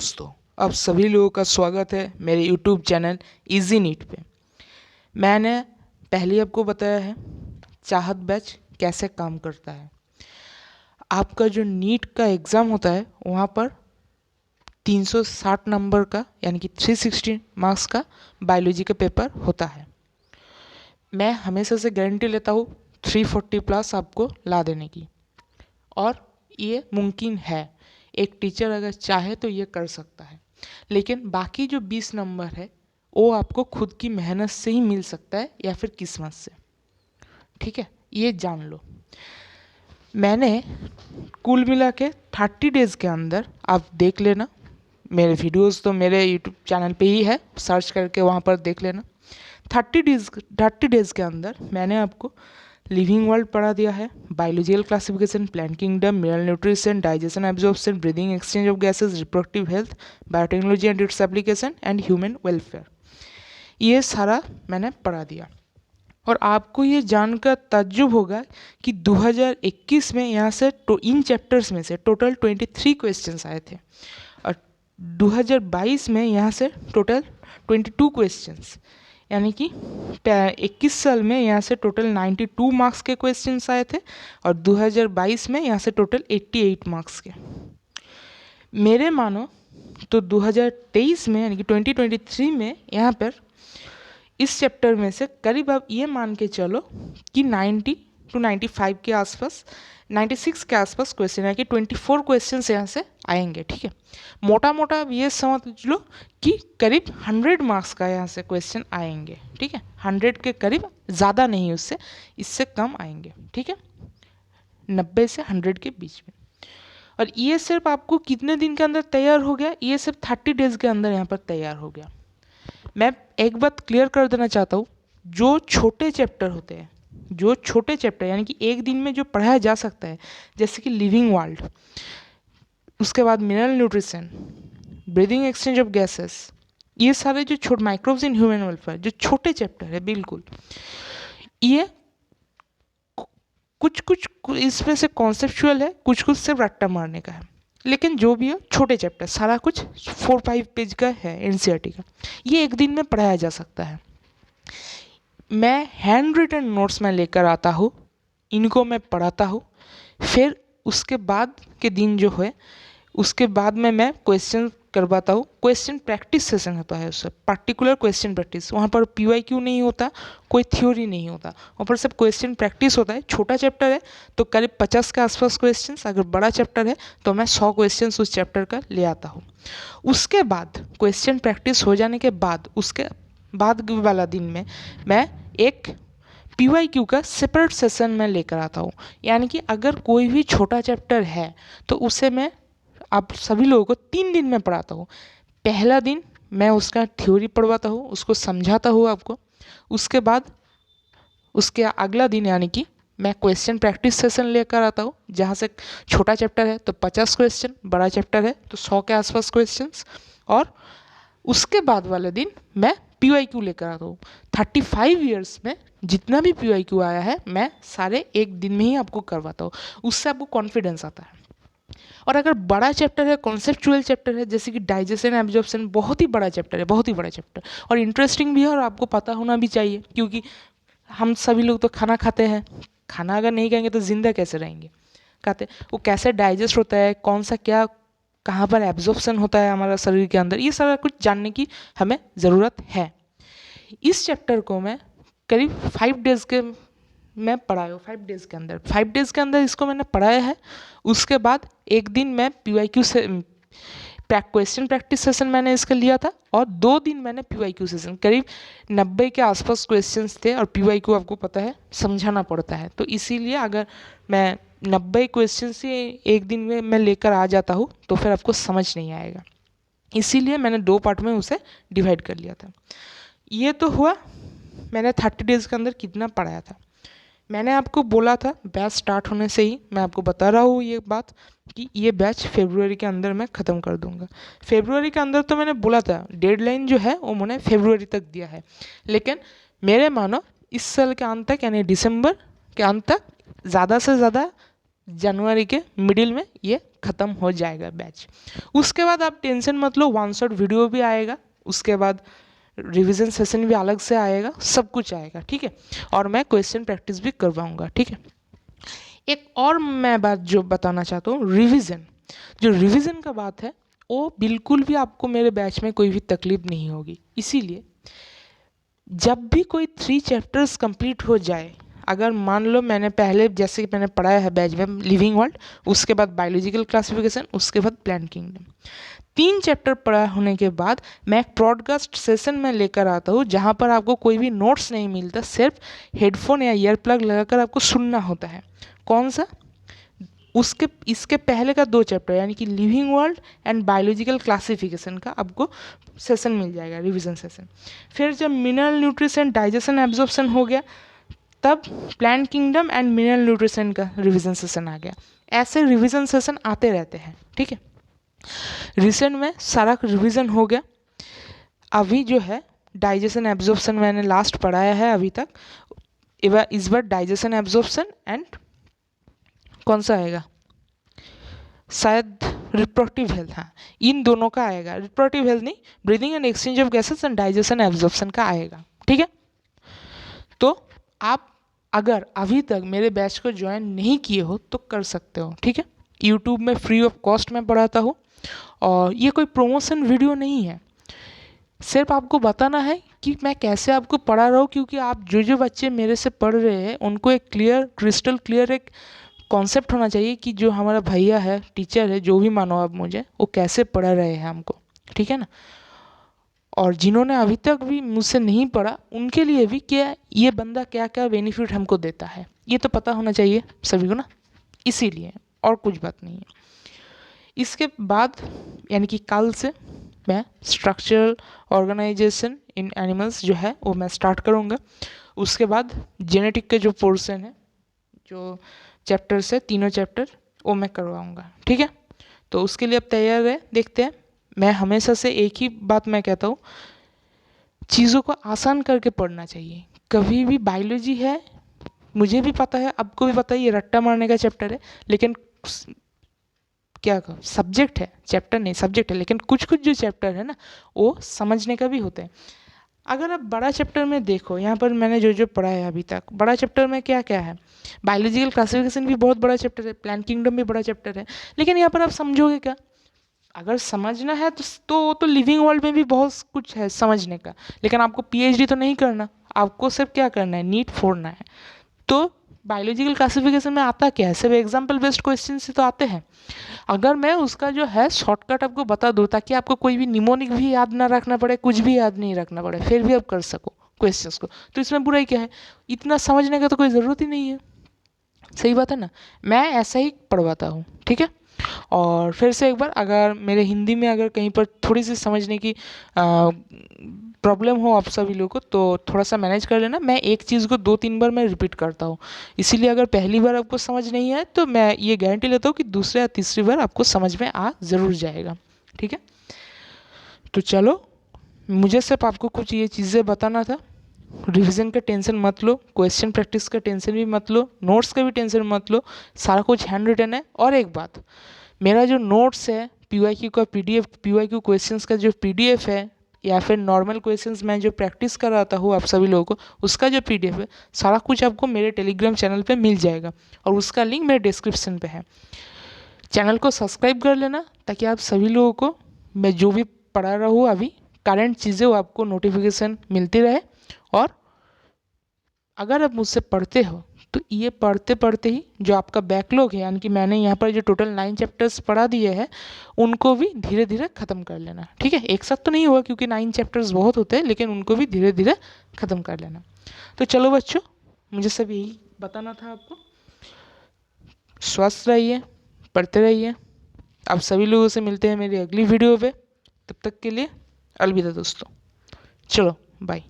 दोस्तों, आप सभी लोगों का स्वागत है मेरे YouTube चैनल इजी नीट पे। मैंने पहले आपको बताया है चाहत बैच कैसे काम करता है। आपका जो नीट का एग्ज़ाम होता है वहाँ पर 360 नंबर का यानी कि 360 मार्क्स का बायोलॉजी का पेपर होता है। मैं हमेशा से गारंटी लेता हूँ 340 प्लस आपको ला देने की, और ये मुमकिन है। एक टीचर अगर चाहे तो ये कर सकता है, लेकिन बाकी जो 20 नंबर है वो आपको खुद की मेहनत से ही मिल सकता है या फिर किस्मत से। ठीक है, ये जान लो। मैंने कुल मिला के 30 डेज़ के अंदर, आप देख लेना मेरे वीडियोस तो मेरे यूट्यूब चैनल पे ही है, सर्च करके वहाँ पर देख लेना। 30 डेज़ के अंदर मैंने आपको लिविंग वर्ल्ड पढ़ा दिया है, biological classification, plant kingdom, mineral nutrition, digestion absorption, breathing, exchange of gases, reproductive health, biotechnology and its application and human welfare, ये सारा मैंने पढ़ा दिया। और आपको ये जानकर ताज्जुब होगा कि 2021 में यहाँ से इन चैप्टर्स में से टोटल 23 क्वेश्चंस आए थे, और 2022 में यहाँ से टोटल 22 क्वेश्चंस, यानी कि 21 साल में यहाँ से टोटल 92 मार्क्स के क्वेश्चंस आए थे, और 2022 में यहाँ से टोटल 88 मार्क्स के। मेरे मानो तो 2023 में यानी कि 2023 में यहाँ पर इस चैप्टर में से करीब आप ये मान के चलो कि 90 to 95 के आसपास, 96 के आसपास क्वेश्चन है कि 24 क्वेश्चन यहाँ से आएंगे। ठीक है, मोटा मोटा आप ये समझ लो कि करीब 100 मार्क्स का यहाँ से क्वेश्चन आएंगे। ठीक है, 100 के करीब, ज़्यादा नहीं, इससे कम आएंगे। ठीक है, 90 से 100 के बीच में। और ये सिर्फ आपको कितने दिन के अंदर तैयार हो गया? ये सिर्फ 30 डेज़ के अंदर यहाँ पर तैयार हो गया। मैं एक बात क्लियर कर देना चाहता हूँ, जो छोटे चैप्टर होते हैं, जो छोटे चैप्टर यानी कि एक दिन में जो पढ़ाया जा सकता है, जैसे कि लिविंग वर्ल्ड, उसके बाद mineral nutrition, breathing, exchange of gases, ये सारे जो छोटे माइक्रोब्स इन ह्यूमन वेलफेयर, जो छोटे चैप्टर है, बिल्कुल ये कुछ कुछ इसमें से कॉन्सेप्चुअल है, कुछ कुछ सिर्फ रट्टा मारने का है, लेकिन जो भी है छोटे चैप्टर, सारा कुछ 4-5 पेज का है एनसीईआरटी का, ये एक दिन में पढ़ाया जा सकता है। मैं हैंड रिटन नोट्स में लेकर आता हूँ, इनको मैं पढ़ाता हूँ, फिर उसके बाद के दिन जो है उसके बाद में मैं क्वेश्चन करवाता हूँ। क्वेश्चन प्रैक्टिस सेशन होता है, उससे पर्टिकुलर क्वेश्चन प्रैक्टिस, वहाँ पर PYQ नहीं होता, कोई थ्योरी नहीं होता, वहाँ पर सब क्वेश्चन प्रैक्टिस होता है। छोटा चैप्टर है तो करीब 50 के आसपास क्वेश्चन, अगर बड़ा चैप्टर है तो मैं 100 क्वेश्चन उस चैप्टर का ले आता हूँ। उसके बाद क्वेश्चन प्रैक्टिस हो जाने के बाद, उसके बाद वाला दिन में मैं एक PYQ का सेपरेट सेशन में लेकर आता हूँ। यानी कि अगर कोई भी छोटा चैप्टर है तो उसे मैं आप सभी लोगों को 3 दिन में पढ़ाता हूँ। पहला दिन मैं उसका थ्योरी पढ़वाता हूँ, उसको समझाता हूँ आपको। उसके बाद उसके अगला दिन यानी कि मैं क्वेश्चन प्रैक्टिस सेशन लेकर आता हूँ, जहाँ से छोटा चैप्टर है तो 50 क्वेश्चन, बड़ा चैप्टर है तो 100 के आसपास क्वेश्चंस, और उसके बाद वाले दिन मैं PYQ लेकर आता हूँ। 35 ईयर्स में जितना भी PYQ आया है मैं सारे एक दिन में ही आपको करवाता हूँ, उससे आपको कॉन्फिडेंस आता है। और अगर बड़ा चैप्टर है, कॉन्सेप्चुअल चैप्टर है, जैसे कि डाइजेशन एब्जॉर्प्शन, बहुत ही बड़ा चैप्टर है, बहुत ही बड़ा चैप्टर, और इंटरेस्टिंग भी है, और आपको पता होना भी चाहिए, क्योंकि हम सभी लोग तो खाना खाते हैं। खाना अगर नहीं खाएंगे तो जिंदा कैसे रहेंगे? खाते, वो कैसे डाइजेस्ट होता है, कौन सा क्या कहाँ पर एब्जॉर्प्शन होता है हमारा शरीर के अंदर, ये सारा कुछ जानने की हमें ज़रूरत है। इस चैप्टर को मैं करीब 5 डेज़ के मैं पढ़ाया हूँ, 5 डेज़ के अंदर, 5 डेज़ के अंदर इसको मैंने पढ़ाया है। उसके बाद एक दिन मैं PYQ से क्वेश्चन प्रैक्टिस सेशन मैंने इसका लिया था, और 2 दिन मैंने PYQ सेशन, करीब 90 के आसपास क्वेश्चंस थे, और PYQ आपको पता है समझाना पड़ता है, तो इसीलिए अगर मैं 90 क्वेश्चन से एक दिन में मैं लेकर आ जाता हूँ तो फिर आपको समझ नहीं आएगा, इसीलिए मैंने 2 पार्ट में उसे डिवाइड कर लिया था। ये तो हुआ मैंने 30 डेज़ के अंदर कितना पढ़ाया था। मैंने आपको बोला था बैच स्टार्ट होने से ही मैं आपको बता रहा हूँ ये बात कि ये बैच फरवरी के अंदर मैं ख़त्म कर दूंगा। फरवरी के अंदर तो मैंने बोला था, डेडलाइन जो है वो मैंने फरवरी तक दिया है, लेकिन मेरे मानो इस साल के अंत तक यानी दिसंबर के अंत तक ज़्यादा से ज़्यादा जनवरी के मिडिल में ये ख़त्म हो जाएगा बैच। उसके बाद आप टेंशन मत लो, वन शॉट वीडियो भी आएगा, उसके बाद रिवीजन सेशन भी अलग से आएगा, सब कुछ आएगा, ठीक है। और मैं क्वेश्चन प्रैक्टिस भी करवाऊँगा, ठीक है। एक और मैं बात जो बताना चाहता हूँ, रिवीजन, जो रिवीजन का बात है वो बिल्कुल भी आपको मेरे बैच में कोई भी तकलीफ नहीं होगी। इसीलिए जब भी कोई 3 चैप्टर्स कंप्लीट हो जाए, अगर मान लो मैंने पहले जैसे कि मैंने पढ़ाया है बैच में लिविंग वर्ल्ड, उसके बाद बायोलॉजिकल क्लासिफिकेशन, उसके बाद प्लांट किंगडम, 3 चैप्टर पढ़ा होने के बाद मैं एक ब्रॉडकास्ट सेशन में लेकर आता हूँ जहाँ पर आपको कोई भी नोट्स नहीं मिलता, सिर्फ हेडफोन या ईयर प्लग लगाकर आपको सुनना होता है। कौन सा? उसके इसके पहले का 2 चैप्टर यानी कि living world and biological classification का आपको सेशन मिल जाएगा, रिवीजन सेशन। फिर जब मिनरल न्यूट्रिशन, डाइजेशन, एब्जॉर्प्शन हो गया, तब plant kingdom and mineral nutrition का रिवीजन सेशन आ गया। ऐसे रिवीजन सेशन आते रहते हैं, ठीक है। रिसेंट में सारा रिवीजन हो गया। अभी जो है डाइजेशन एब्जॉर्प्शन मैंने लास्ट पढ़ाया है अभी तक। इस बार डाइजेशन एब्जॉर्प्शन एंड कौन सा आएगा, शायद रिप्रोडक्टिव हेल्थ, हाँ इन दोनों का आएगा। रिप्रोडक्टिव हेल्थ नहीं, breathing and exchange of gases and digestion absorption का आएगा, ठीक है। तो आप अगर अभी तक मेरे बैच को ज्वाइन नहीं किए हो तो कर सकते हो, ठीक है। यूट्यूब में फ्री ऑफ कॉस्ट में पढ़ाता हूँ और ये कोई प्रमोशन वीडियो नहीं है, सिर्फ आपको बताना है कि मैं कैसे आपको पढ़ा रहा हूँ, क्योंकि आप जो बच्चे मेरे से पढ़ रहे हैं उनको एक क्लियर, क्रिस्टल क्लियर एक कॉन्सेप्ट होना चाहिए कि जो हमारा भैया है, टीचर है, जो भी मानो आप मुझे, वो कैसे पढ़ा रहे हैं हमको, ठीक है ना। और जिन्होंने अभी तक भी मुझसे नहीं पढ़ा उनके लिए भी क्या ये बंदा क्या क्या बेनिफिट हमको देता है, ये तो पता होना चाहिए सभी को ना, इसीलिए और कुछ बात नहीं है। इसके बाद यानी कि कल से मैं स्ट्रक्चरल ऑर्गेनाइजेशन इन एनिमल्स जो है वो मैं स्टार्ट करूँगा। उसके बाद जेनेटिक के जो पोर्शन है, जो चैप्टर्स है, तीनों चैप्टर, वो मैं करवाऊँगा, ठीक है। तो उसके लिए अब तैयार है, देखते हैं। मैं हमेशा से एक ही बात मैं कहता हूँ, चीज़ों को आसान करके पढ़ना चाहिए। कभी भी बायोलॉजी है, मुझे भी पता है, आपको भी पता है, ये रट्टा मारने का चैप्टर है, लेकिन क्या कहो, सब्जेक्ट है, चैप्टर नहीं सब्जेक्ट है, लेकिन कुछ कुछ जो चैप्टर है ना वो समझने का भी होता है। अगर आप बड़ा चैप्टर में देखो, यहाँ पर मैंने जो जो पढ़ा है अभी तक, बड़ा चैप्टर में क्या क्या है, बायोलॉजिकल क्लासिफिकेशन भी बहुत बड़ा चैप्टर है, प्लांट किंगडम भी बड़ा चैप्टर है, लेकिन यहाँ पर आप समझोगे क्या? अगर समझना है तो लिविंग वर्ल्ड में भी बहुत कुछ है समझने का, लेकिन आपको पीएचडी तो नहीं करना, आपको सिर्फ क्या करना है, नीट फोड़ना है। तो बायोलॉजिकल क्लासिफिकेशन में आता क्या है, सिर्फ एग्जाम्पल बेस्ड क्वेश्चन से तो आते हैं। अगर मैं उसका जो है शॉर्टकट आपको बता दूँ ताकि आपको कोई भी निमोनिक भी याद ना रखना पड़े, कुछ भी याद नहीं रखना पड़े, फिर भी आप कर सको क्वेश्चंस को, तो इसमें बुराई क्या है? इतना समझने का तो कोई ज़रूरत ही नहीं है, सही बात है ना। मैं ऐसा ही पढ़वाता हूँ, ठीक है। और फिर से एक बार, अगर मेरे हिंदी में अगर कहीं पर थोड़ी सी समझने की प्रॉब्लम हो आप सभी लोगों को, तो थोड़ा सा मैनेज कर लेना। मैं एक चीज़ को 2-3 बार मैं रिपीट करता हूँ, इसीलिए अगर पहली बार आपको समझ नहीं आए तो मैं ये गारंटी लेता हूँ कि दूसरे या तीसरी बार आपको समझ में आ ज़रूर जाएगा, ठीक है। तो चलो, मुझे सिर्फ आपको कुछ ये चीज़ें बताना था। रिवीजन का टेंशन मत लो, क्वेश्चन प्रैक्टिस का टेंशन भी मत लो, नोट्स का भी टेंशन मत लो, सारा कुछ हैंड रिटन है। और एक बात, मेरा जो नोट्स है, पीवाईक्यू का पीडीएफ, पीवाईक्यू क्वेश्चंस का जो पीडीएफ है, या फिर नॉर्मल क्वेश्चंस मैं जो प्रैक्टिस कराता हूँ आप सभी लोगों को, उसका जो पीडीएफ है, सारा कुछ आपको मेरे टेलीग्राम चैनल पे मिल जाएगा, और उसका लिंक मेरे डिस्क्रिप्शन पे है। चैनल को सब्सक्राइब कर लेना ताकि आप सभी लोगों को मैं जो भी पढ़ा रहा हूँ अभी करंट चीज़ें, वो आपको नोटिफिकेशन मिलती रहे। और अगर आप मुझसे पढ़ते हो तो ये पढ़ते पढ़ते ही जो आपका बैकलॉग है, यानी कि मैंने यहाँ पर जो टोटल 9 चैप्टर्स पढ़ा दिए हैं, उनको भी धीरे धीरे ख़त्म कर लेना, ठीक है। एक साथ तो नहीं हुआ क्योंकि 9 चैप्टर्स बहुत होते हैं, लेकिन उनको भी धीरे धीरे ख़त्म कर लेना। तो चलो बच्चों, मुझे सब यही बताना था आपको। स्वस्थ रहिए, पढ़ते रहिए। आप सभी लोगों से मिलते हैं मेरी अगली वीडियो पे, तब तक के लिए अलविदा दोस्तों। चलो बाय।